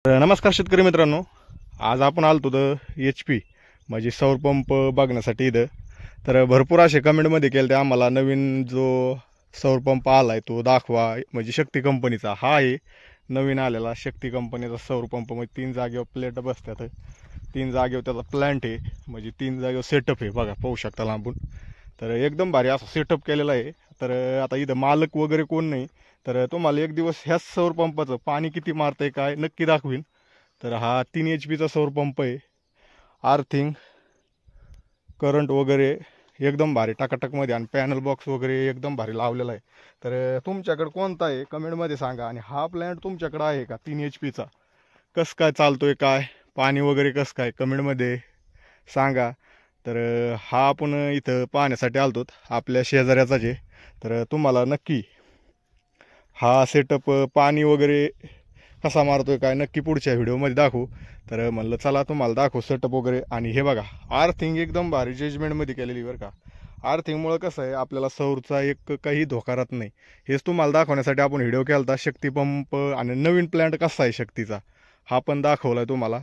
नमस्कार शेतकरी मित्रांनो, आज आपण आलतो तर HP म्हणजे सौर पंप बघण्यासाठी इथं. तर भरपूर असे कमेंटमध्ये केले ते आम्हाला नवीन जो सौर पंप आला आहे तो दाखवा, म्हणजे शक्ती कंपनीचा हा आहे नवीन आलेला शक्ती कंपनीचा सौर पंप. म्हणजे 3 जागेवर प्लेट बसतात, 3 जागेवर त्याचा प्लांट आहे, म्हणजे 3 जागेवर सेटअप आहे. बघा पाहू शकता लांबून, तर एकदम भारी असा सेटअप केलेला आहे. तर आता इथं मालक वगैरे कोण नाही, तर तुम्हाला एक दिवस ह्याच सौर पंपाचं पाणी किती मारतंय काय नक्की दाखवीन. तर हा 3 HP सौर पंप आहे. आर्थिंग करंट वगैरे एकदम भारी टाकाटकमध्ये, आणि पॅनल बॉक्स वगैरे एकदम भारी लावलेला आहे. तर तुमच्याकडे कोणता आहे कमेंटमध्ये सांगा, आणि हा प्लॅन्ट तुमच्याकडे आहे का 3 HP चा, कसं काय चालतोय, काय पाणी वगैरे कसं काय कमेंटमध्ये सांगा. तर हा आपण इथं पाहण्यासाठी आलतो, आपल्या शेजाऱ्याचाच आहे. तर तुम्हाला नक्की हा सेटअप पाणी वगैरे कसा मारतोय काय नक्की पुढच्या व्हिडिओमध्ये दाखवू. तर म्हणलं चला तुम्हाला दाखवू सेटअप वगैरे. आणि हे बघा आर्थिंग एकदम भारी जजमेंटमध्ये केलेली बरं का. आर्थिंगमुळं कसं आहे आपल्याला सौरचा एक काही धोका राहत नाही. हेच तुम्हाला दाखवण्यासाठी आपण व्हिडिओ केला होता. शक्ती पंप आणि नवीन प्लॅन्ट कसा आहे शक्तीचा हा पण दाखवला तुम्हाला.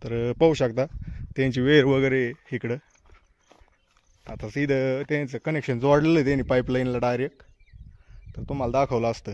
तर पाहू शकता त्यांची वेर वगैरे इकडं. आता सीधं त्यांचं कनेक्शन जोडलेलं आहे त्यांनी पाईपलाईनला डायरेक्ट, तर तुम्हाला दाखवलं असतं.